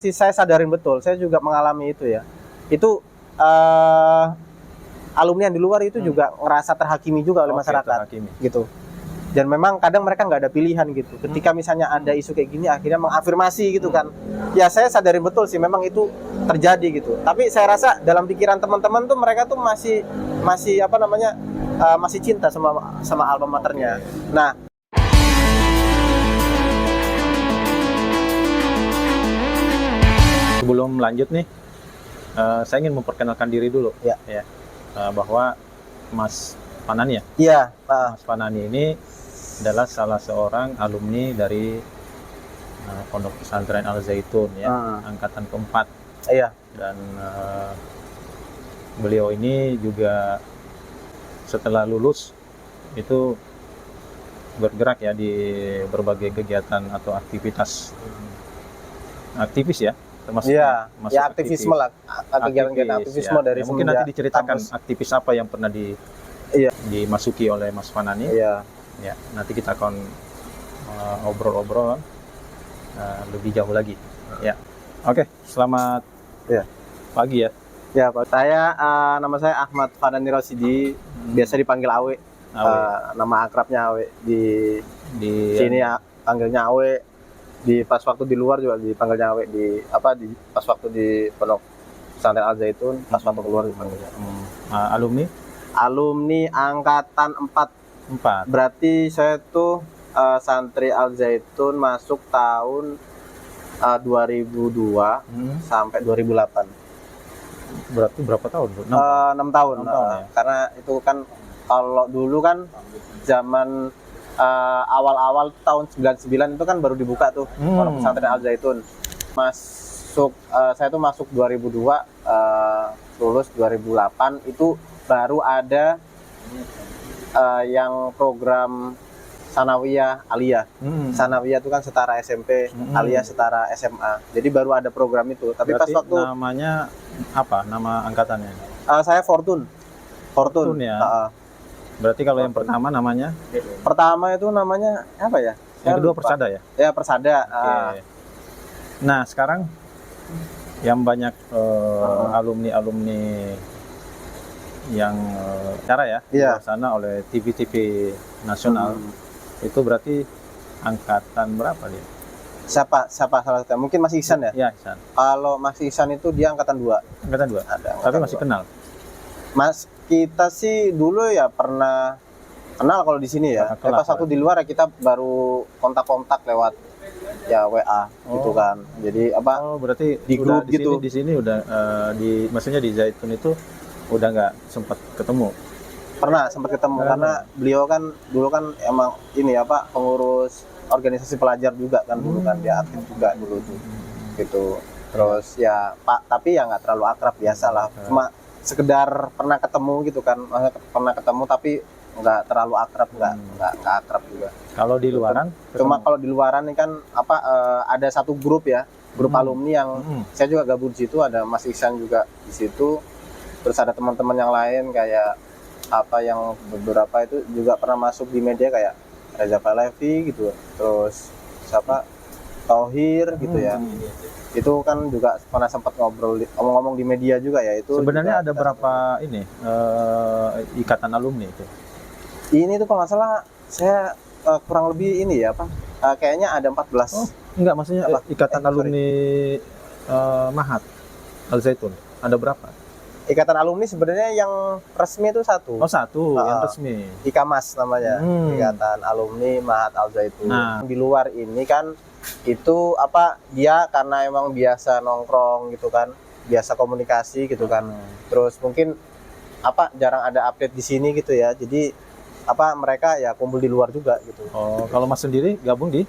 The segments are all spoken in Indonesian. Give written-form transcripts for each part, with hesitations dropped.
Saya sadarin betul, saya juga mengalami itu ya. Itu alumni yang di luar itu juga ngerasa terhakimi juga oleh masyarakat, gitu. Dan memang kadang mereka nggak ada pilihan gitu. Ketika misalnya ada isu kayak gini, akhirnya mengafirmasi gitu kan. Ya saya sadarin betul sih, memang itu terjadi gitu. Tapi saya rasa dalam pikiran teman-teman tuh mereka tuh masih apa namanya, masih cinta sama alma maternya. Nah, sebelum lanjut nih, saya ingin memperkenalkan diri dulu. Ya. Bahwa Mas Fanani ya? Iya. Mas Fanani ini adalah salah seorang alumni dari Pondok Pesantren Al Zaitun ya, angkatan keempat. Iya. Dan beliau ini juga setelah lulus itu bergerak ya di berbagai kegiatan atau aktivitas aktivis ya, termasuk ya aktivisme lah, kegiatan aktivisme ya. dari mungkin nanti diceritakan kampus. Aktivis apa yang pernah dimasuki oleh Mas Fanani. Iya. Ya, nanti kita akan obrol-obrol lebih jauh lagi. Ya, oke. Selamat pagi ya. Ya, Pak. Nama saya Ahmad Fanani Rosidi, biasa dipanggil Awe. Nama akrabnya Awe di sini panggilnya Awe. Pas waktu di luar juga dipanggilnya Awe, pas waktu di Pondok Pesantren Al Zaitun, pas waktu keluar dipanggilnya. Alumni angkatan 4. Berarti saya tuh santri Al Zaitun masuk tahun 2002 sampai 2008. Berarti berapa tahun? 6 tahun. Ya? Karena itu kan kalau dulu kan zaman awal-awal tahun 99 itu kan baru dibuka tuh Pondok Pesantren Al Zaitun. Saya tuh masuk 2002, lulus 2008, itu baru ada yang program Sanawiyah Aliyah. Sanawiyah itu kan setara SMP, Aliyah setara SMA. Jadi baru ada program itu. Tapi berarti pas waktu namanya apa? Nama angkatannya? Saya Fortune ya. Berarti kalau yang pertama namanya? Pertama itu namanya apa ya? Yang kedua Persada ya? Ya, Persada. Nah, sekarang yang banyak alumni-alumni yang cara ya di sana oleh TV-TV nasional, itu berarti angkatan berapa dia? Siapa salah satu? Mungkin Mas Ihsan ya? Iya, Ihsan. Kalau Mas Ihsan itu dia angkatan 2. Angkatan 2? Tapi masih kenal? Mas, kita sih dulu ya pernah kenal kalau di sini ya. Pas waktu di luar ya kita baru kontak-kontak lewat ya WA gitu kan. Jadi berarti di grup gitu. Di sini udah maksudnya di Zaitun itu udah nggak sempat ketemu? Pernah sempat ketemu karena beliau kan dulu kan emang ini pengurus organisasi pelajar juga kan dulu kan, dia aktif juga dulu tuh gitu. Terus ya Pak, tapi ya nggak terlalu akrab, biasalah, cuma sekedar pernah ketemu gitu kan, pernah ketemu tapi nggak terlalu akrab, nggak akrab juga. Kalau di luaran? Cuma kalau di luaran ini kan ada satu grup ya, grup alumni yang saya juga gabung di situ, ada Mas Ihsan juga di situ. Terus ada teman-teman yang lain kayak yang beberapa itu juga pernah masuk di media kayak Reza Pahlavi gitu. Terus Tauhir gitu ya. Itu kan juga pernah sempat ngomong-ngomong di media juga ya. Itu sebenarnya ada berapa ikatan alumni itu? Ini tuh kalau nggak salah saya kurang lebih ini ya kayaknya ada 14. Enggak, maksudnya ikatan alumni Mahat Al Zaitun ada berapa? Ikatan alumni sebenarnya yang resmi itu satu. Yang resmi. IKAMAS namanya. Ikatan alumni Mahat Al Zaitun. Nah, di luar ini kan itu dia karena emang biasa nongkrong gitu kan, biasa komunikasi gitu kan. Terus mungkin jarang ada update di sini gitu ya. Jadi mereka ya kumpul di luar juga gitu. Kalau Mas sendiri gabung di?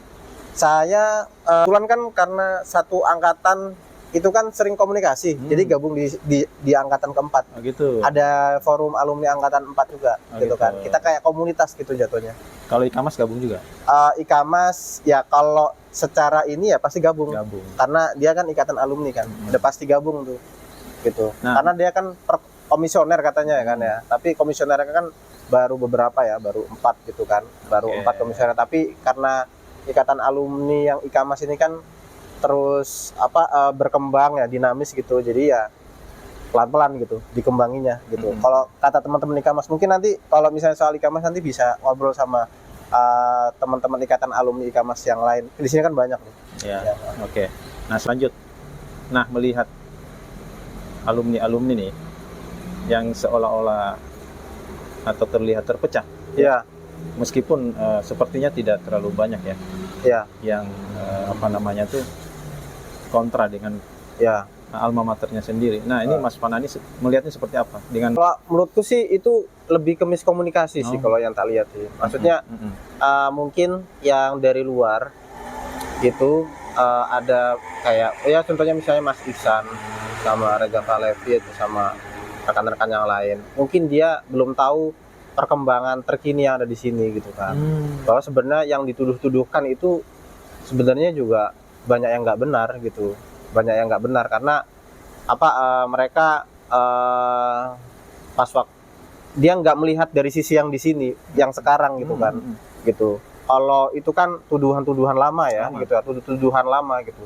Saya kebetulan kan karena satu angkatan itu kan sering komunikasi, jadi gabung di angkatan keempat. Gitu. Ada forum alumni angkatan 4 juga, gitu kan. Kita kayak komunitas gitu jatuhnya. Kalau IKAMAS gabung juga? IKAMAS ya kalau secara ini ya pasti gabung. Karena dia kan ikatan alumni kan, udah pasti gabung tuh, gitu. Nah, karena dia kan komisioner katanya ya kan ya. Tapi komisionernya kan baru beberapa ya, baru 4 gitu kan, baru 4 komisioner. Tapi karena ikatan alumni yang IKAMAS ini kan terus berkembang ya, dinamis gitu. Jadi ya pelan-pelan gitu dikembanginya gitu. Kalau kata teman-teman IKAMAS, mungkin nanti kalau misalnya soal IKAMAS nanti bisa ngobrol sama teman-teman ikatan alumni IKAMAS yang lain. Di sini kan banyak nih. Ya. Oke. Nah, selanjut. Nah, melihat alumni nih yang seolah-olah atau terlihat terpecah. Ya. Meskipun sepertinya tidak terlalu banyak ya. Ya. Yang kontra dengan alma maternya sendiri. Nah, ini Mas Fanani melihatnya seperti apa? Kalau menurutku sih itu lebih ke miskomunikasi sih kalau yang tak lihat sih. Maksudnya mungkin yang dari luar itu ada kayak ya contohnya misalnya Mas Iksan sama Reza Falevi itu sama rekan-rekan yang lain. Mungkin dia belum tahu perkembangan terkini yang ada di sini gitu kan. Bahwa sebenarnya yang dituduh-tuduhkan itu sebenarnya juga banyak yang nggak benar gitu. Banyak yang nggak benar karena mereka pas waktu dia nggak melihat dari sisi yang di sini yang sekarang gitu kan gitu. Kalau itu kan tuduhan-tuduhan lama ya gitu ya, tuduhan lama gitu.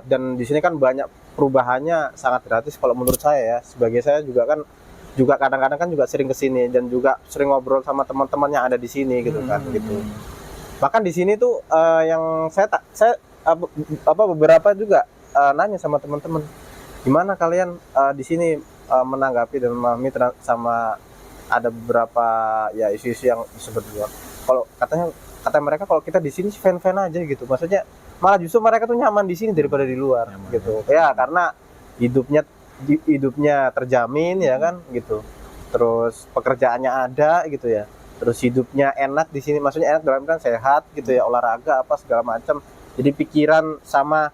Dan di sini kan banyak perubahannya sangat gratis kalau menurut saya ya. Sebagai saya juga kadang-kadang kan juga sering kesini dan juga sering ngobrol sama teman-teman yang ada di sini gitu kan gitu. Bahkan di sini tuh yang saya beberapa juga nanya sama teman-teman, gimana kalian di sini menanggapi dan memahami sama ada beberapa ya isu-isu yang disebut juga. Kalau kata mereka kalau kita di sini fan-fan aja gitu. Maksudnya malah justru mereka tuh nyaman di sini daripada di luar gitu. Ya karena hidupnya terjamin ya kan gitu. Terus pekerjaannya ada gitu ya. Terus hidupnya enak di sini, maksudnya enak dalam kan sehat gitu ya, olahraga apa segala macam. Jadi pikiran sama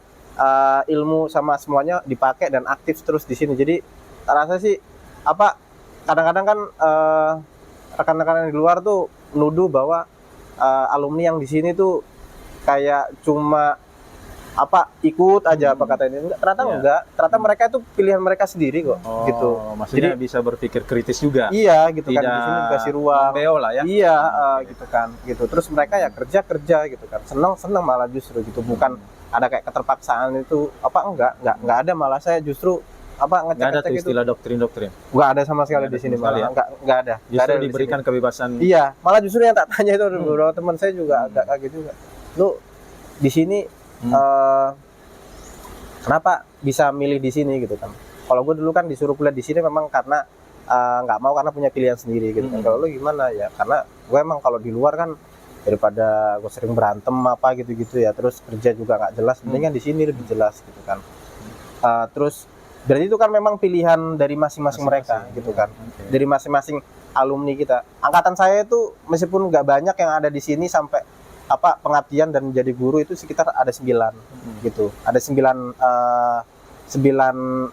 ilmu sama semuanya dipakai dan aktif terus di sini. Jadi rasa sih kadang-kadang kan rekan-rekan yang di luar tuh nuduh bahwa alumni yang di sini tuh kayak cuma ikut aja apa kata ini. Ternyata mereka itu pilihan mereka sendiri kok gitu. Maksudnya jadi bisa berpikir kritis juga. Iya gitu kan, di sini dikasih ruang. Lah ya. Iya gitu kan gitu. Terus mereka ya kerja gitu kan. Senang malah justru gitu. Bukan ada kayak keterpaksaan itu enggak ada, malah saya justru nggak ada tuh istilah doktrin-doktrin. Nggak ada sama sekali di sini malah. Nggak ada. Justru diberikan kebebasan. Iya, malah justru yang tak tanya itu beberapa teman saya juga agak kaget juga. Lu di sini kenapa bisa milih di sini gitu kan? Kalau gue dulu kan disuruh kuliah di sini memang karena nggak mau, karena punya pilihan sendiri gitu kan. Kalau lu gimana ya? Karena gue emang kalau di luar kan daripada gue sering berantem apa gitu-gitu ya, terus kerja juga nggak jelas, mendingan di sini lebih jelas gitu kan. Terus berarti itu kan memang pilihan dari masing-masing mereka gitu kan. Dari masing-masing alumni kita. Angkatan saya itu meskipun nggak banyak yang ada di sini sampai pengabdian dan menjadi guru itu sekitar ada 9 gitu. Ada 9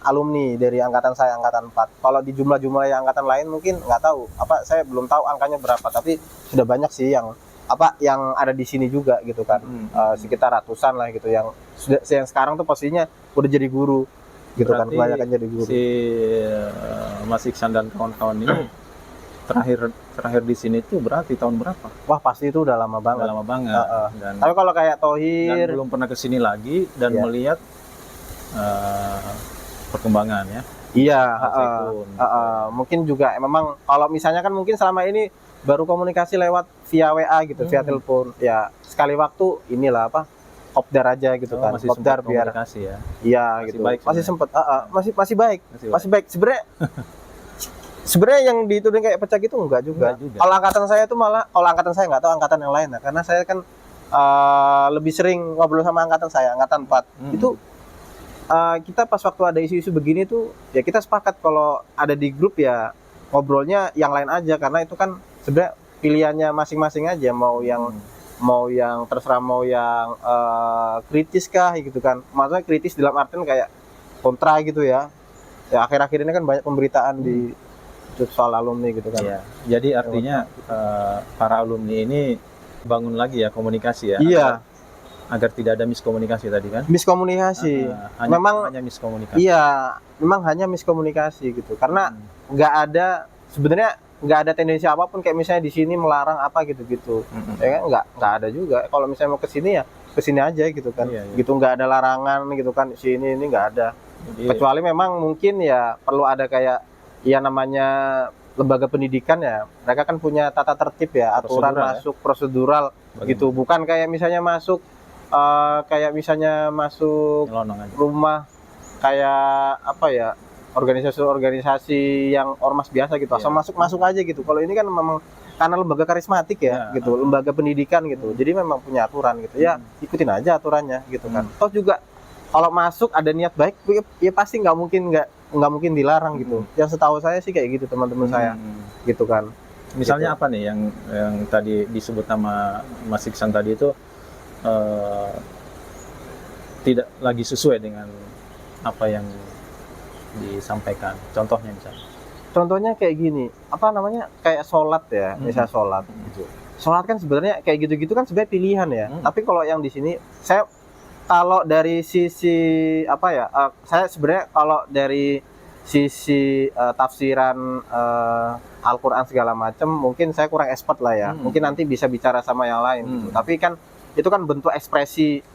alumni dari angkatan saya, angkatan 4. Kalau di jumlah yang angkatan lain mungkin nggak tahu. Saya belum tahu angkanya berapa, tapi sudah banyak sih yang ada di sini juga gitu kan. Sekitar ratusan lah gitu yang sekarang tuh posisinya udah jadi guru gitu. Berarti kan kebanyakan jadi guru. Si Mas Iksan dan kawan-kawan ini terakhir di sini tuh berarti tahun berapa? Wah pasti itu udah lama banget. Dan tapi kalau kayak Thohir dan belum pernah kesini lagi dan melihat perkembangan ya. Iya. Mungkin juga memang kalau misalnya kan mungkin selama ini baru komunikasi lewat via WA gitu, via telepon. Ya sekali waktu inilah kopdar aja gitu kan. Kopdar biar komunikasi ya. Iya gitu. Baik, masih sempat masih baik. Sebenarnya yang dituding kayak pecah gitu enggak juga. Kalau angkatan saya itu malah, kalau angkatan saya nggak tahu angkatan yang lain ya, karena saya kan lebih sering ngobrol sama angkatan saya, angkatan 4. Itu kita pas waktu ada isu-isu begini tuh ya kita sepakat kalau ada di grup ya ngobrolnya yang lain aja, karena itu kan sebenarnya pilihannya masing-masing aja, mau yang terserah, mau yang kritis kah gitu kan. Maksudnya kritis dalam artian kayak kontra gitu ya. Ya akhir-akhir ini kan banyak pemberitaan di soal alumni gitu kan. Iya. Jadi artinya para alumni ini bangun lagi ya komunikasi ya. Iya. Agar tidak ada miskomunikasi tadi kan? Miskomunikasi. Hanya miskomunikasi. Iya, memang hanya miskomunikasi gitu. Karena sebenarnya nggak ada tendensi apapun kayak misalnya di sini melarang apa gitu-gitu. Ya kan nggak ada juga. Kalau misalnya mau ke sini ya kesini aja gitu kan. Iya, iya. Gitu nggak ada larangan gitu kan, sini ini nggak ada. Iya. Kecuali memang mungkin ya perlu ada kayak ya namanya lembaga pendidikan ya, mereka kan punya tata tertib ya, aturan Prosedural, masuk prosedural gitu, bukan kayak misalnya masuk Nyelonong aja. rumah kayak apa ya, organisasi-organisasi yang ormas biasa gitu, asal masuk aja gitu. Kalau ini kan memang karena lembaga karismatik ya, gitu, lembaga pendidikan gitu, jadi memang punya aturan gitu ya, ikutin aja aturannya gitu kan. Toh juga kalau masuk ada niat baik ya pasti nggak mungkin dilarang gitu. Yang setahu saya sih kayak gitu teman-teman saya gitu kan. Misalnya gitu. apa nih yang tadi disebut nama Mas Iksan tadi itu tidak lagi sesuai dengan apa yang disampaikan. Contohnya misalnya. Contohnya kayak gini, apa namanya, kayak sholat ya, misalnya sholat gitu. Sholat kan sebenarnya kayak gitu-gitu kan sebenarnya pilihan ya. Tapi kalau yang di sini saya kalau dari sisi apa ya, saya sebenarnya kalau dari sisi tafsiran Al-Quran segala macam, mungkin saya kurang expert lah ya. Mungkin nanti bisa bicara sama yang lain gitu. Tapi kan itu kan bentuk ekspresi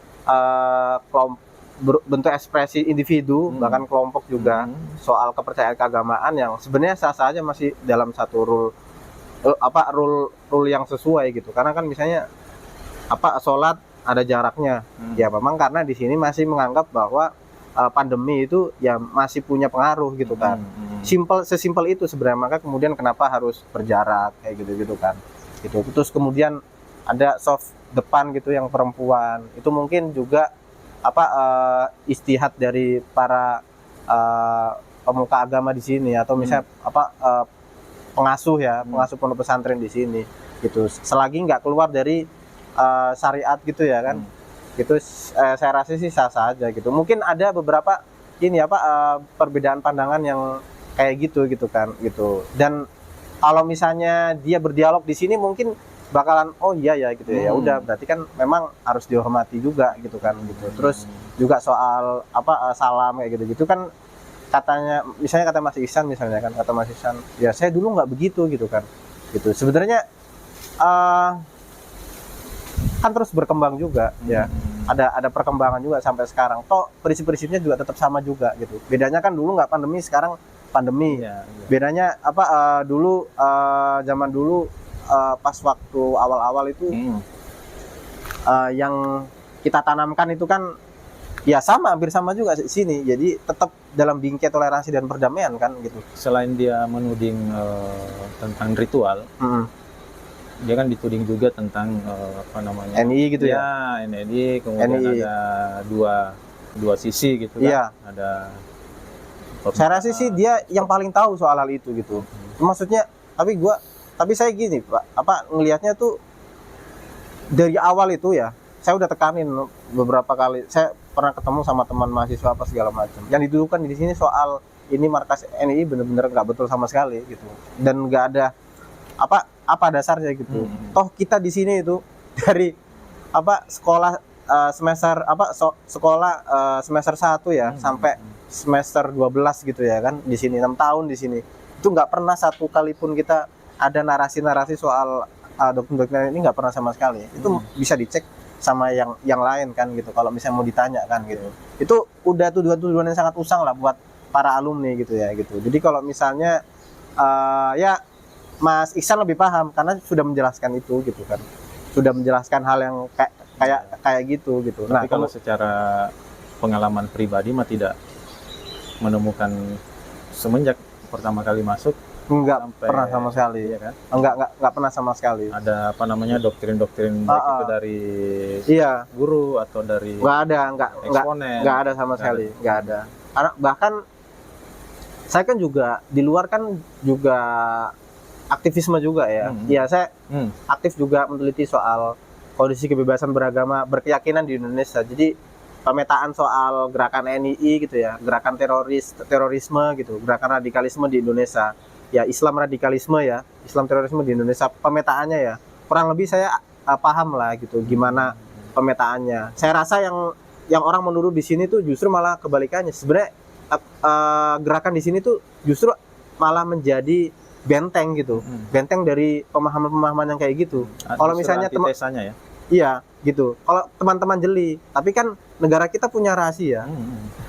bentuk ekspresi individu, bahkan kelompok juga, soal kepercayaan keagamaan yang sebenarnya sah-sah aja, masih dalam satu rule yang sesuai gitu. Karena kan misalnya sholat ada jaraknya, ya memang karena di sini masih menganggap bahwa pandemi itu ya masih punya pengaruh gitu kan. Sesimpel itu sebenarnya, maka kemudian kenapa harus berjarak kayak gitu kan. Gitu. Terus kemudian ada soft depan gitu yang perempuan, itu mungkin juga istihad dari para pemuka agama di sini, atau misalnya pengasuh pondok pesantren di sini gitu. Selagi nggak keluar dari syariat gitu ya kan, gitu saya rasa sih sah-sah aja gitu. Mungkin ada beberapa perbedaan pandangan yang kayak gitu kan gitu. Dan kalau misalnya dia berdialog di sini mungkin bakalan oh iya ya gitu ya, udah berarti kan memang harus dihormati juga gitu kan gitu. Terus juga soal salam kayak gitu kan, katanya misalnya kata Mas Ihsan misalnya kan, kata Mas Ihsan ya saya dulu nggak begitu gitu kan gitu. Sebenarnya kan terus berkembang juga ya, ada perkembangan juga sampai sekarang. Toh prinsip-prinsipnya juga tetap sama juga gitu. Bedanya kan dulu nggak pandemi, sekarang pandemi. Bedanya dulu zaman dulu pas waktu awal-awal itu yang kita tanamkan itu kan ya hampir sama juga di sini. Jadi tetap dalam bingkai toleransi dan perdamaian kan gitu. Selain dia menuding tentang ritual, dia kan dituding juga tentang NI gitu ya. NI, kemudian NI. ada dua sisi gitu kan. Iya. Ada saya rasa sih dia yang paling tahu soal hal itu gitu. Maksudnya tapi saya gini Pak, ngelihatnya tuh dari awal itu ya, saya udah tekanin beberapa kali. Saya pernah ketemu sama teman mahasiswa segala macam. Yang dituduhkan di sini soal ini markas NI bener-bener nggak betul sama sekali gitu. Dan nggak ada apa dasarnya gitu. Toh kita di sini itu dari sekolah semester 1 ya sampai semester 12 gitu ya kan, di sini 6 tahun di sini. Itu nggak pernah satu kali pun kita ada narasi-narasi soal doktrin ini, nggak pernah sama sekali. Itu bisa dicek sama yang lain kan gitu, kalau misalnya mau ditanya kan gitu. Itu udah tuduhan-tuduhan yang sangat usang lah buat para alumni gitu ya gitu. Jadi kalau misalnya ya Mas Ihsan lebih paham karena sudah menjelaskan itu gitu kan, sudah menjelaskan hal yang kayak gitu. Tapi kalau secara pengalaman pribadi mah tidak menemukan semenjak pertama kali masuk. Enggak pernah sama sekali, iya kan? Enggak pernah sama sekali. Ada doktrin-doktrin baik itu dari guru atau dari enggak ada sama sekali, enggak ada. Bahkan saya kan juga di luar kan juga aktivisme juga ya. Iya, saya aktif juga meneliti soal kondisi kebebasan beragama berkeyakinan di Indonesia. Jadi pemetaan soal gerakan NII gitu ya, gerakan terorisme gitu, gerakan radikalisme di Indonesia. Ya Islam radikalisme ya, Islam terorisme di Indonesia, pemetaannya ya kurang lebih saya paham lah gitu gimana pemetaannya. Saya rasa yang orang menuduh di sini tuh justru malah kebalikannya. Sebenarnya gerakan di sini tuh justru malah menjadi benteng gitu, benteng dari pemahaman-pemahaman yang kayak gitu. Kalau misalnya Iya, gitu. Kalau teman-teman jeli, tapi kan negara kita punya rahasia,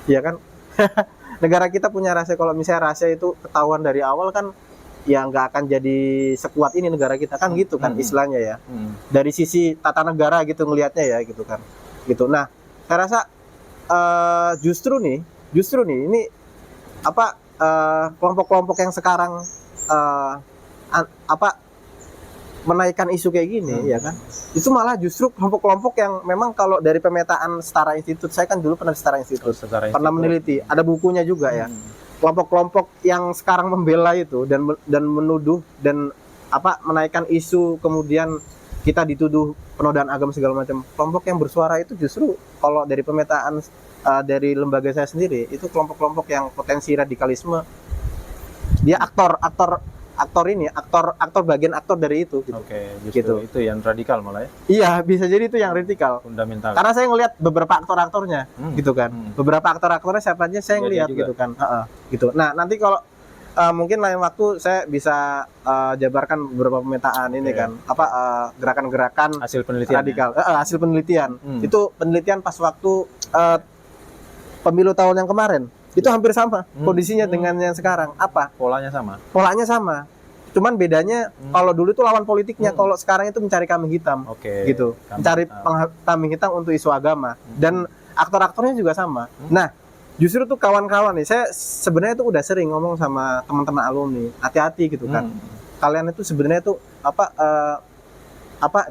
ya kan? Negara kita punya rahasia. Kalau misalnya rahasia itu ketahuan dari awal kan, ya nggak akan jadi sekuat ini negara kita kan gitu kan istilahnya ya. Dari sisi tata negara gitu ngelihatnya ya gitu kan. Gitu. Nah, saya rasa justru nih ini apa kelompok-kelompok yang sekarang menaikkan isu kayak gini ya kan, itu malah justru kelompok-kelompok yang memang kalau dari pemetaan Setara Institut, saya kan dulu pernah di Setara Institut, pernah meneliti, ada bukunya juga ya, kelompok-kelompok yang sekarang membela itu dan menuduh dan menaikkan isu, kemudian kita dituduh penodaan agama segala macam, kelompok yang bersuara itu justru kalau dari pemetaan dari lembaga saya sendiri itu kelompok-kelompok yang potensi radikalisme, dia aktor bagian aktor dari itu gitu. Oke, justru itu yang radikal malah ya. Iya, bisa jadi itu yang radikal. Fundamental. Karena saya ngelihat beberapa aktor-aktornya gitu kan. Beberapa aktor-aktornya siapa aja saya ngelihat gitu kan. Gitu. Nah, nanti kalau mungkin lain waktu saya bisa jabarkan beberapa pemetaan ini kan, gerakan-gerakan hasil penelitian radikal, hasil penelitian. Itu penelitian pas waktu pemilu tahun yang kemarin. Itu hampir sama kondisinya dengan yang sekarang. Polanya sama. Polanya sama. Cuman bedanya kalau dulu itu lawan politiknya, kalau sekarang itu mencari kambing hitam. Gitu. Mencari kambing hitam untuk isu agama. Dan aktor-aktornya juga sama. Nah, justru tuh kawan-kawan nih, saya sebenarnya itu udah sering ngomong sama teman-teman alumni, hati-hati gitu kan. Kalian itu sebenarnya tuh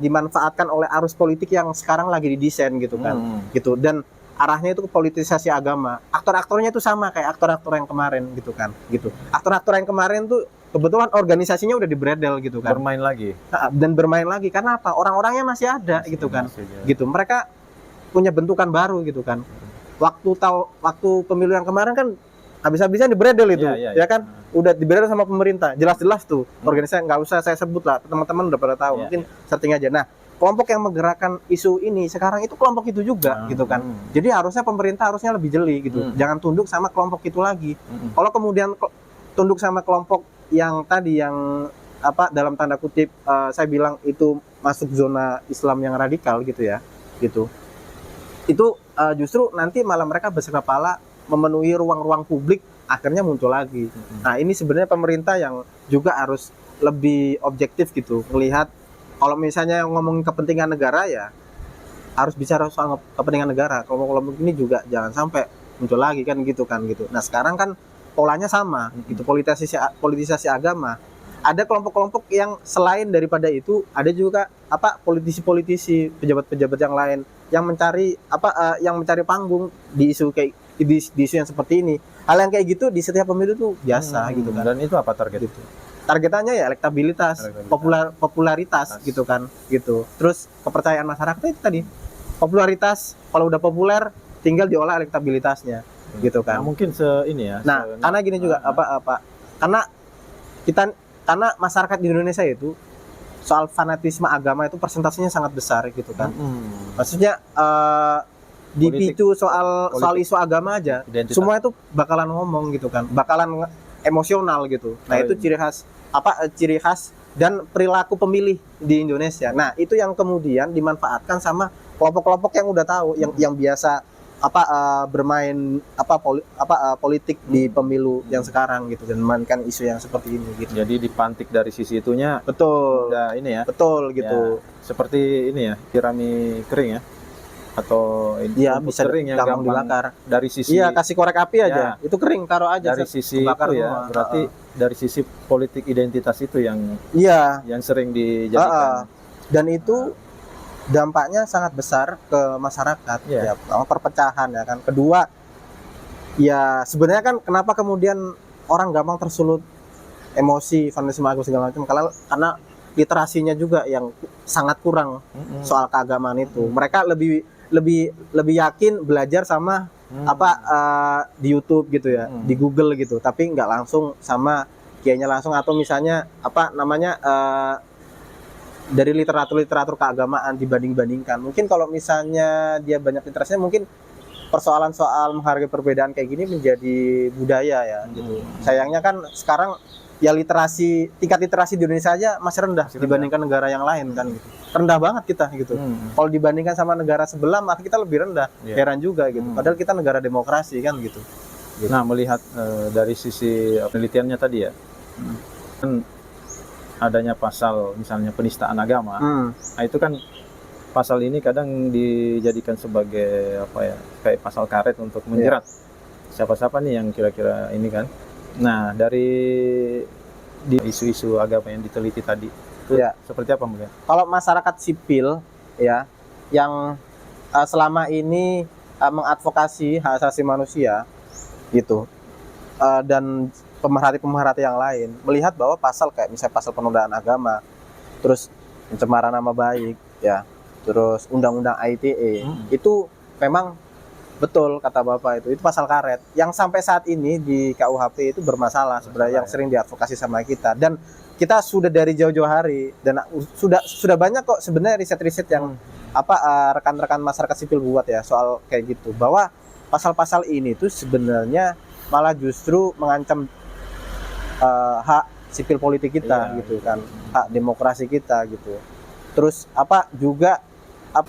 dimanfaatkan oleh arus politik yang sekarang lagi didesain gitu kan. Gitu. Dan arahnya itu ke politisasi agama. Aktor-aktornya itu sama kayak aktor-aktor yang kemarin gitu kan. Gitu. Aktor-aktor yang kemarin tuh kebetulan organisasinya udah dibredel gitu kan. Bermain lagi. Dan bermain lagi karena apa? Orang-orangnya masih ada gitu kan. Gitu. Mereka punya bentukan baru gitu kan. Waktu pemilu yang kemarin kan habis-habisan dibredel itu, ya kan? Udah dibredel sama pemerintah. Jelas-jelas tuh. Organisasi nggak usah saya sebut lah. Teman-teman udah pada tahu. Mungkin setting aja. Nah, kelompok yang menggerakkan isu ini sekarang itu kelompok itu juga gitu kan. Jadi harusnya pemerintah harusnya lebih jeli gitu. Jangan tunduk sama kelompok itu lagi. Kalau kemudian tunduk sama kelompok yang tadi yang dalam tanda kutip saya bilang itu masuk zona Islam yang radikal gitu ya. Gitu. Itu justru nanti malah mereka bersekepala memenuhi ruang-ruang publik, akhirnya muncul lagi. Nah, ini sebenarnya pemerintah yang juga harus lebih objektif gitu melihat. Kalau misalnya ngomongin kepentingan negara ya harus bicara soal kepentingan negara. Kelompok-kelompok ini juga jangan sampai muncul lagi kan gitu kan gitu. Nah, sekarang kan polanya sama gitu, politisasi agama. Ada kelompok-kelompok yang selain daripada itu ada juga politisi-politisi, pejabat-pejabat yang lain yang mencari yang mencari panggung di isu kayak di isu yang seperti ini. Hal yang kayak gitu di setiap pemilu tuh biasa gitu kan. Dan itu apa target itu? Targetannya ya elektabilitas, popularitas gitu kan, gitu. Terus kepercayaan masyarakat itu tadi, popularitas, kalau udah populer tinggal diolah elektabilitasnya, gitu kan. Nah, mungkin ini ya. Nah, karena gini juga karena masyarakat di Indonesia itu soal fanatisme agama itu persentasenya sangat besar gitu kan. Maksudnya dipicu soal isu agama aja, identitas. Semua itu bakalan ngomong gitu kan, bakalan emosional gitu. Nah, itu ciri khas dan perilaku pemilih di Indonesia. Nah, itu yang kemudian dimanfaatkan sama kelompok-kelompok yang udah tahu, yang biasa bermain politik di pemilu yang sekarang gitu, dan memainkan isu yang seperti ini gitu. Jadi dipantik dari sisi itunya. Betul. Udah ini ya. Betul gitu. Ya, seperti ini ya, tirami kering ya. Atau ya bisa kering yang gampang dibakar dari sisi kasih korek api aja itu kering taruh aja dari sisi itu ya berarti dari sisi politik identitas itu yang sering dijadikan dan itu dampaknya sangat besar ke masyarakat ya perpecahan ya kan. Kedua ya sebenarnya kan kenapa kemudian orang gampang tersulut emosi fanatisme agama segala macam karena literasinya juga yang sangat kurang soal keagamaan itu. Mereka lebih yakin belajar sama di YouTube gitu ya, di Google gitu, tapi nggak langsung sama kiainya langsung, atau misalnya dari literatur keagamaan dibanding-bandingkan. Mungkin kalau misalnya dia banyak literasinya, mungkin persoalan soal menghargai perbedaan kayak gini menjadi budaya ya gitu. Sayangnya kan sekarang ya tingkat literasi di Indonesia aja masih rendah dibandingkan negara yang lain kan gitu. Rendah banget kita gitu. Kalau dibandingkan sama negara sebelah maka kita lebih rendah. Heran juga gitu. Padahal kita negara demokrasi kan gitu. Nah, melihat dari sisi penelitiannya tadi ya, kan adanya pasal misalnya penistaan agama. Nah, itu kan pasal ini kadang dijadikan sebagai apa ya, kayak pasal karet untuk menjerat siapa-siapa nih yang kira-kira ini kan. Nah, dari isu-isu agama yang diteliti tadi, itu seperti apa mungkin? Kalau masyarakat sipil ya, yang selama ini mengadvokasi hak asasi manusia, gitu, dan pemerhati-pemerhati yang lain melihat bahwa pasal kayak misalnya pasal penodaan agama, terus pencemaran nama baik, ya, terus undang-undang ITE, itu memang betul kata Bapak itu pasal karet yang sampai saat ini di KUHP itu bermasalah sebenarnya, yang sering diadvokasi sama kita, dan kita sudah dari jauh-jauh hari, dan sudah banyak kok sebenarnya riset-riset yang rekan-rekan masyarakat sipil buat ya soal kayak gitu, bahwa pasal-pasal ini tuh sebenarnya malah justru mengancam hak sipil politik kita gitu kan, hak demokrasi kita gitu. Terus juga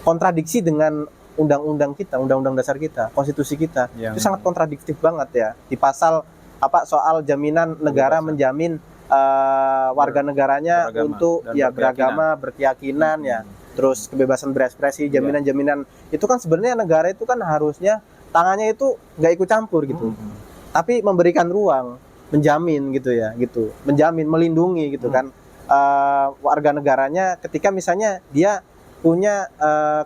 kontradiksi dengan undang-undang kita, undang-undang dasar kita, konstitusi kita. Itu sangat kontradiktif banget ya. Di pasal soal jaminan negara menjamin warga negaranya untuk beragama, berkeyakinan ya. Terus kebebasan berekspresi, jaminan-jaminan itu kan sebenarnya negara itu kan harusnya tangannya itu nggak ikut campur gitu. Tapi memberikan ruang, menjamin gitu ya, gitu. Menjamin, melindungi gitu kan warga negaranya ketika misalnya dia punya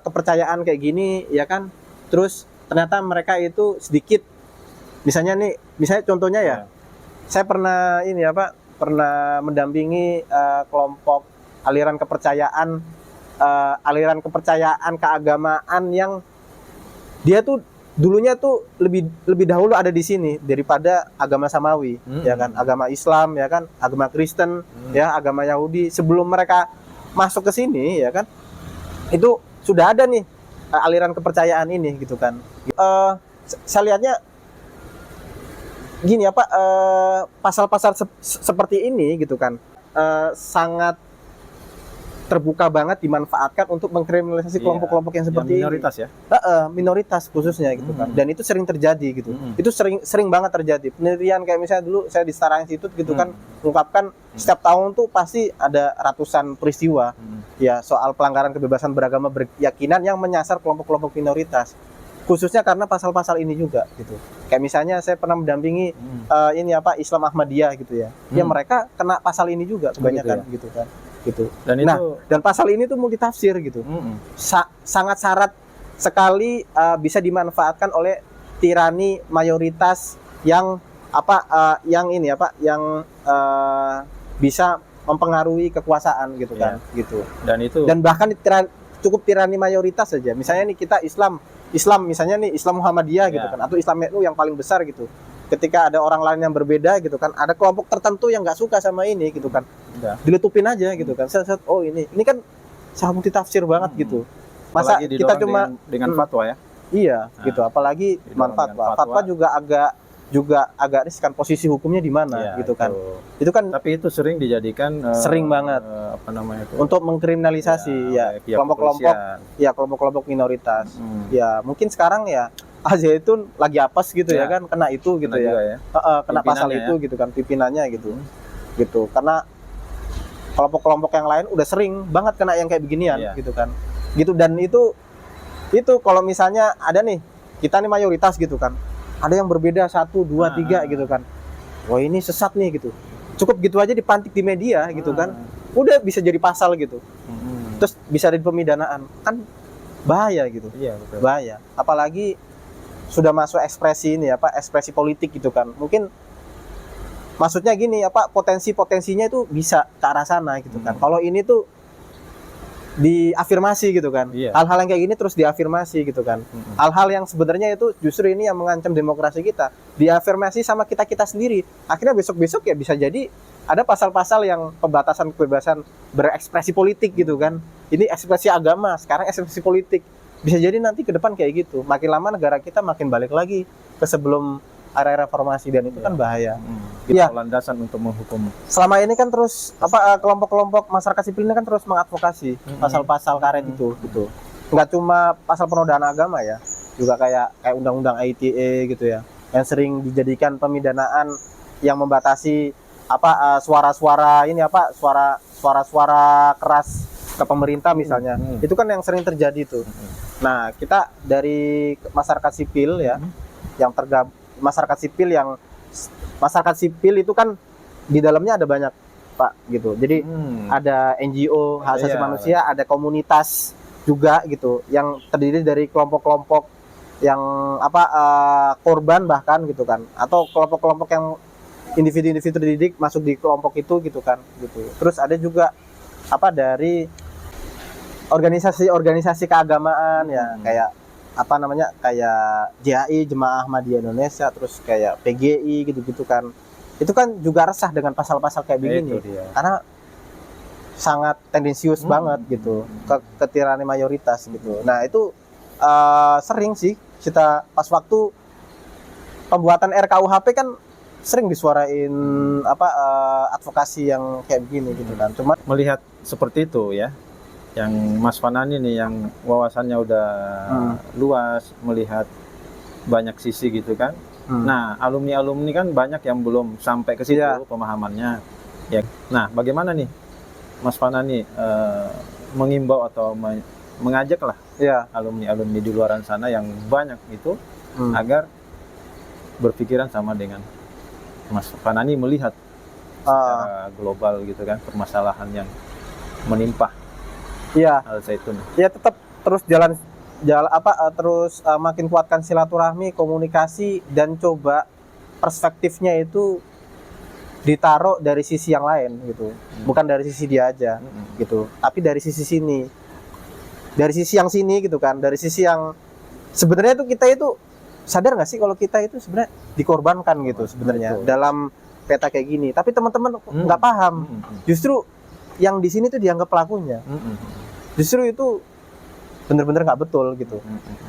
kepercayaan kayak gini ya kan, terus ternyata mereka itu sedikit misalnya contohnya ya, saya pernah mendampingi kelompok aliran kepercayaan keagamaan yang dia tuh dulunya tuh lebih dahulu ada di sini daripada agama Samawi, ya kan, agama Islam ya kan, agama Kristen ya, agama Yahudi. Sebelum mereka masuk ke sini ya kan, itu sudah ada nih aliran kepercayaan ini gitu kan. Saya lihatnya gini pasal-pasal seperti ini gitu kan sangat terbuka banget dimanfaatkan untuk mengkriminalisasi kelompok-kelompok yang seperti minoritas ini. Minoritas khususnya gitu kan. Dan itu sering terjadi gitu. Itu sering banget terjadi. Penelitian kayak misalnya dulu saya di Setara Institute gitu kan mengungkapkan setiap tahun tuh pasti ada ratusan peristiwa ya soal pelanggaran kebebasan beragama berkeyakinan yang menyasar kelompok-kelompok minoritas. Khususnya karena pasal-pasal ini juga gitu. Kayak misalnya saya pernah mendampingi Islam Ahmadiyah gitu ya. Ya mereka kena pasal ini juga kebanyakan gitu kan. Gitu. Dan pasal ini tuh multitafsir gitu. Sangat syarat sekali bisa dimanfaatkan oleh tirani mayoritas yang bisa mempengaruhi kekuasaan gitu kan, gitu. Dan bahkan cukup tirani mayoritas saja. Misalnya nih kita Islam misalnya nih Islam Muhammadiyah gitu kan, atau Islam NU yang paling besar gitu. Ketika ada orang lain yang berbeda gitu kan, ada kelompok tertentu yang nggak suka sama ini gitu kan, diletupin aja gitu kan. Oh ini kan sangat multitafsir banget gitu. Masa apalagi kita cuma dengan fatwa ya? Iya gitu. Apalagi fatwa. Fatwa juga agak riskan, posisi hukumnya di mana gitu kan. Itu kan. Tapi itu sering dijadikan sering banget untuk mengkriminalisasi kelompok-kelompok minoritas. Ya mungkin sekarang ya Al-Zaitun lagi apes gitu ya kan, kena itu gitu ya. Kena pasal itu gitu kan, pimpinannya gitu. Gitu. Karena kelompok-kelompok yang lain udah sering banget kena yang kayak beginian gitu kan. Gitu, dan itu kalau misalnya ada nih, kita nih mayoritas gitu kan. Ada yang berbeda 1, 2, 3 gitu kan. Wah, ini sesat nih gitu. Cukup gitu aja dipantik di media gitu kan. Udah bisa jadi pasal gitu. Terus bisa jadi pemidanaan. Kan bahaya gitu. Iya, betul. Bahaya. Apalagi sudah masuk ekspresi ini ekspresi politik gitu kan. Mungkin maksudnya gini potensinya itu bisa ke arah sana gitu kan. Kalau ini tuh diafirmasi gitu kan. Hal-hal yang kayak gini terus diafirmasi gitu kan. Hal-hal yang sebenarnya itu justru ini yang mengancam demokrasi kita, diafirmasi sama kita sendiri. Akhirnya besok-besok ya bisa jadi ada pasal-pasal yang pembatasan kebebasan berekspresi politik gitu kan. Ini ekspresi agama, sekarang ekspresi politik. Bisa jadi nanti ke depan kayak gitu. Makin lama negara kita makin balik lagi ke sebelum area reformasi, dan itu kan bahaya. Itu Ya. landasan untuk menghukum. Selama ini kan terus kelompok-kelompok masyarakat sipil ini kan terus mengadvokasi pasal-pasal karet itu gitu. Nggak cuma pasal penodaan agama ya, juga kayak undang-undang ITE gitu ya, yang sering dijadikan pemidanaan yang membatasi suara-suara keras ke pemerintah misalnya. Itu kan yang sering terjadi tuh. Nah, kita dari masyarakat sipil ya, yang tergabung masyarakat sipil itu kan di dalamnya ada banyak, Pak, gitu. Jadi ada NGO hak asasi manusia, ada komunitas juga gitu, yang terdiri dari kelompok-kelompok yang korban bahkan gitu kan, atau kelompok-kelompok yang individu-individu terdidik masuk di kelompok itu gitu kan gitu. Terus ada juga dari organisasi-organisasi keagamaan ya, kayak kayak JAI, Jemaah Ahmadiyah Indonesia, terus kayak PGI gitu-gitu kan. Itu kan juga resah dengan pasal-pasal kayak begini, karena sangat tendensius banget gitu ke tirani mayoritas gitu. Nah, itu sering sih kita pas waktu pembuatan RKUHP kan sering disuarain advokasi yang kayak begini gitu kan. Cuma melihat seperti itu ya, yang Mas Fanani nih yang wawasannya udah luas, melihat banyak sisi gitu kan. Nah, alumni-alumni kan banyak yang belum sampai ke situ pemahamannya. Ya. Nah, bagaimana nih Mas Fanani mengimbau atau mengajak lah alumni-alumni di luaran sana yang banyak itu agar berpikiran sama dengan Mas Fanani melihat secara global gitu kan permasalahan yang menimpa Al Zaitun. Ya, tetap terus terus makin kuatkan silaturahmi, komunikasi, dan coba perspektifnya itu ditaruh dari sisi yang lain gitu. Bukan dari sisi dia aja gitu, tapi dari sisi sini. Dari sisi yang sini gitu kan, dari sisi yang sebenarnya itu kita itu sadar nggak sih kalau kita itu sebenarnya dikorbankan gitu sebenarnya dalam peta kayak gini. Tapi teman-teman nggak paham. Justru yang di sini tuh dianggap pelakunya. Justru itu bener-bener nggak betul gitu.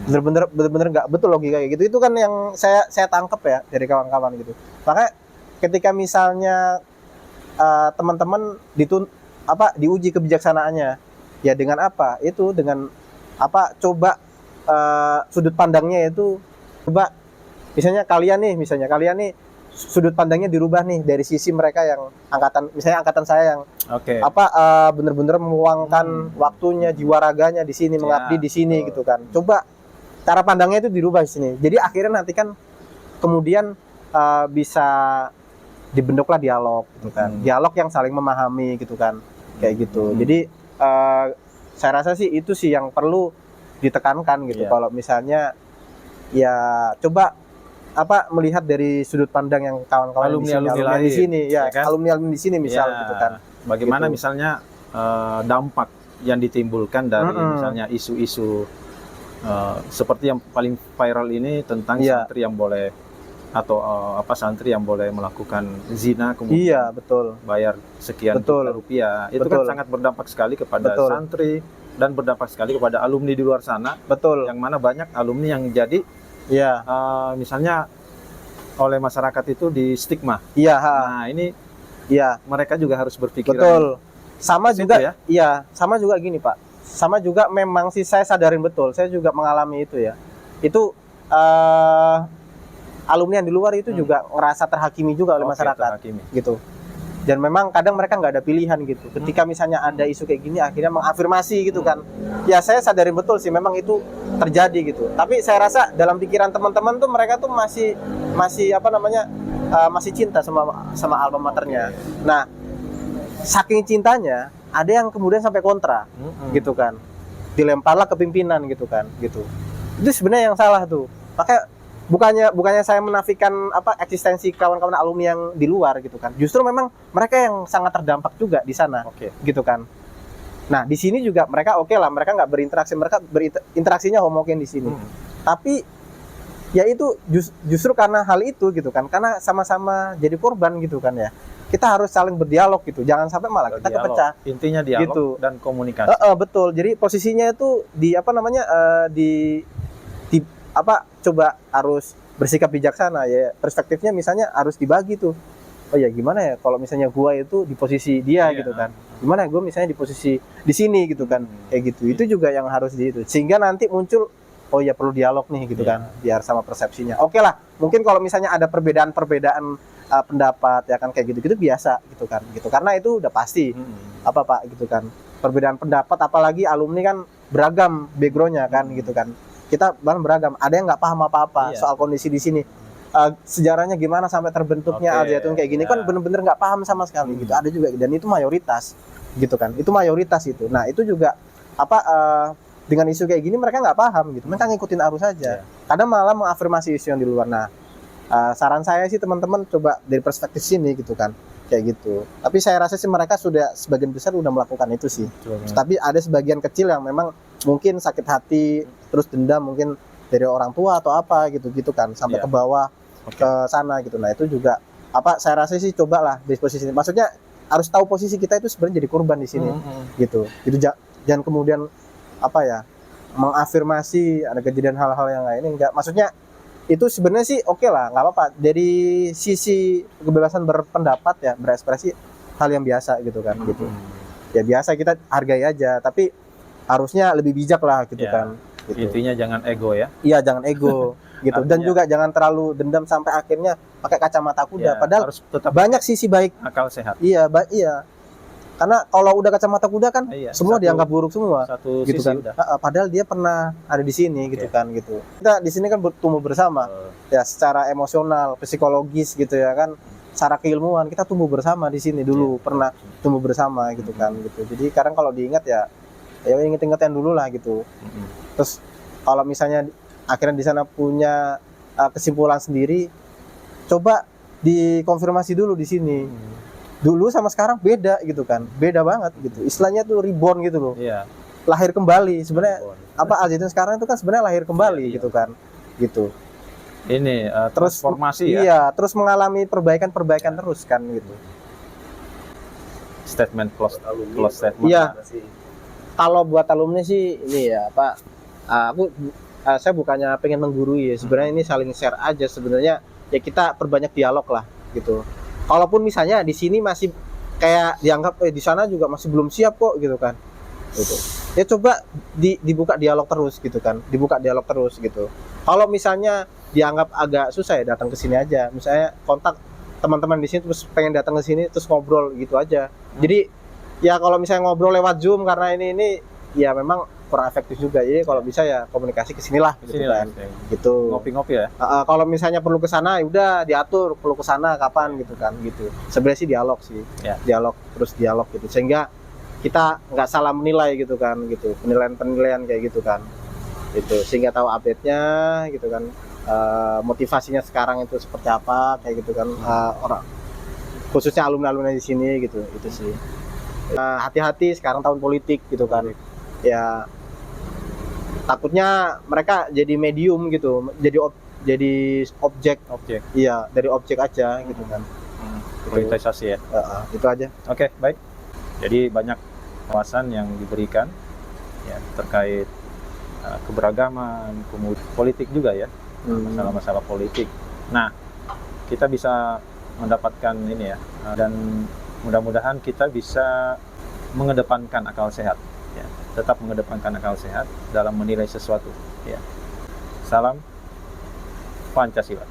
Bener-bener nggak betul logika kayak gitu. Itu kan yang saya tangkap ya dari kawan-kawan gitu. Makanya ketika misalnya teman-teman diuji kebijaksanaannya, ya dengan apa? Itu dengan coba sudut pandangnya itu, coba misalnya kalian nih sudut pandangnya dirubah nih dari sisi mereka yang angkatan saya yang bener-bener meluangkan waktunya, jiwa raganya di sini, mengabdi di sini gitu kan. Coba cara pandangnya itu dirubah di sini. Jadi akhirnya nanti kan kemudian bisa dibentuklah dialog gitu kan. Dialog yang saling memahami gitu kan. Kayak gitu. Jadi saya rasa sih itu sih yang perlu ditekankan gitu. Kalau misalnya ya coba melihat dari sudut pandang yang kawan-kawan alumni di sini ya kan? Alumni di sini misal gitu kan. Bagaimana gitu. Misalnya dampak yang ditimbulkan dari misalnya isu-isu seperti yang paling viral ini tentang santri yang boleh atau santri yang boleh melakukan zina kemudian bayar sekian juta rupiah. Itu kan sangat berdampak sekali kepada santri dan berdampak sekali kepada alumni di luar sana. Yang mana banyak alumni yang jadi misalnya oleh masyarakat itu di stigma. Nah, ini mereka juga harus berpikir. Sama juga ya. Sama juga gini, Pak. Sama juga memang sih saya sadarin betul. Saya juga mengalami itu ya. Itu alumni yang di luar itu juga ngerasa terhakimi juga oleh masyarakat gitu. Dan memang kadang mereka nggak ada pilihan gitu. Ketika misalnya ada isu kayak gini, akhirnya mengafirmasi gitu kan. Ya, saya sadarin betul sih memang itu terjadi gitu. Tapi saya rasa dalam pikiran teman-teman tuh mereka tuh masih masih cinta sama alma maternya. Nah, saking cintanya ada yang kemudian sampai kontra gitu kan. Dilemparlah ke pimpinan gitu kan gitu. Itu sebenarnya yang salah tuh. Makanya bukannya saya menafikan eksistensi kawan-kawan alumni yang di luar gitu kan. Justru memang mereka yang sangat terdampak juga di sana, gitu kan. Nah, di sini juga mereka lah, mereka nggak berinteraksi, mereka berinteraksinya homogen di sini. Tapi ya itu justru karena hal itu gitu kan, karena sama-sama jadi korban gitu kan ya. Kita harus saling berdialog gitu, jangan sampai malah kita kepecah. Intinya dialog gitu. Dan komunikasi. Betul. Jadi posisinya itu coba harus bersikap bijaksana ya. Perspektifnya misalnya harus dibagi tuh. Oh ya gimana ya kalau misalnya gua itu di posisi dia gitu kan. Gimana gue misalnya di posisi di sini gitu kan. Kayak gitu. Itu juga yang harus itu. Sehingga nanti muncul oh ya perlu dialog nih gitu kan. Biar sama persepsinya. Oke lah. Mungkin kalau misalnya ada perbedaan-perbedaan pendapat ya kan kayak gitu-gitu biasa gitu kan. Gitu. Karena itu udah pasti. Pak gitu kan. Perbedaan pendapat apalagi alumni kan beragam backgroundnya kan gitu kan. Kita bahkan beragam. Ada yang nggak paham apa-apa soal kondisi di sini. Sejarahnya gimana sampai terbentuknya Al Zaitun kayak gini kan bener-bener nggak paham sama sekali gitu. Ada juga dan itu mayoritas gitu kan. Itu mayoritas itu. Nah itu juga dengan isu kayak gini mereka nggak paham gitu. Mereka ngikutin arus saja. Kadang malah mengafirmasi isu yang di luar. Nah saran saya sih teman-teman coba dari perspektif sini gitu kan. Kayak gitu. Tapi saya rasa sih mereka sudah sebagian besar udah melakukan itu sih. Tapi ada sebagian kecil yang memang mungkin sakit hati terus dendam mungkin dari orang tua atau apa gitu kan sampai ke bawah ke sana gitu. Nah itu juga saya rasa sih cobalah di posisi ini. Maksudnya harus tahu posisi kita itu sebenarnya jadi korban di sini gitu. Itu jangan kemudian mengafirmasi ada kejadian hal-hal yang lain enggak. Maksudnya itu sebenarnya sih oke lah, nggak apa-apa. Dari sisi kebebasan berpendapat ya, berekspresi hal yang biasa gitu kan gitu. Ya biasa kita hargai aja, tapi harusnya lebih bijak lah gitu kan. Gitu. Intinya jangan ego ya. Iya, jangan ego gitu. Dan juga jangan terlalu dendam sampai akhirnya pakai kacamata kuda. Padahal harus tetap banyak sisi baik akal sehat. Iya, iya. Karena kalau udah kacamata kuda kan semua dianggap buruk semua. Satu gitu sisi kan. udah. Padahal dia pernah ada di sini gitu kan gitu. Kita di sini kan tumbuh bersama. Ya secara emosional, psikologis gitu ya kan. Secara keilmuan kita tumbuh bersama di sini dulu pernah tumbuh bersama gitu kan gitu. Jadi sekarang kalau diingat ya inget-ingetin dulu lah gitu. Terus kalau misalnya akhirnya di sana punya kesimpulan sendiri, coba dikonfirmasi dulu di sini. Dulu sama sekarang beda gitu kan, beda banget gitu. Istilahnya tuh reborn gitu loh. Lahir kembali. Sebenarnya Al Zaitun sekarang itu kan sebenarnya lahir kembali gitu kan, gitu. Ini transformasi ya. Iya, terus mengalami perbaikan terus kan gitu. Statement close statement. Iya. Kalau buat alumni sih ini ya saya bukannya pengen menggurui ya. Sebenarnya ini saling share aja sebenarnya. Ya kita perbanyak dialog lah gitu. Kalaupun misalnya di sini masih kayak dianggap di sana juga masih belum siap kok gitu kan. Gitu. Ya coba dibuka dialog terus gitu kan. Dibuka dialog terus gitu. Kalau misalnya dianggap agak susah ya datang ke sini aja. Misalnya kontak teman-teman di sini terus pengen datang ke sini terus ngobrol gitu aja. Jadi ya kalau misalnya ngobrol lewat Zoom karena ini ya memang kurang efektif juga. Jadi kalau bisa ya komunikasi ke sinilah gitu kan. Gitu. Ngopi-ngopi ya. Kalau misalnya perlu ke sana ya udah diatur perlu ke sana kapan gitu kan gitu. Sebenarnya sih dialog sih. Dialog gitu. Sehingga kita nggak salah menilai gitu kan gitu. Penilaian kayak gitu kan. Gitu. Sehingga tahu update-nya gitu kan. Motivasinya sekarang itu seperti apa kayak gitu kan. Orang khususnya alumni di sini gitu. Itu sih. Hati-hati sekarang tahun politik gitu kan. Ya takutnya mereka jadi medium gitu, jadi objek. Iya, dari objek aja gitu kan. Politisasi ya. Itu aja. Oke, baik. Jadi banyak wawasan yang diberikan ya terkait keberagaman, kemudian politik juga ya, masalah-masalah politik. Nah, kita bisa mendapatkan ini ya, dan mudah-mudahan kita bisa mengedepankan akal sehat. Ya, tetap mengedepankan akal sehat dalam menilai sesuatu. Ya. Salam Pancasila.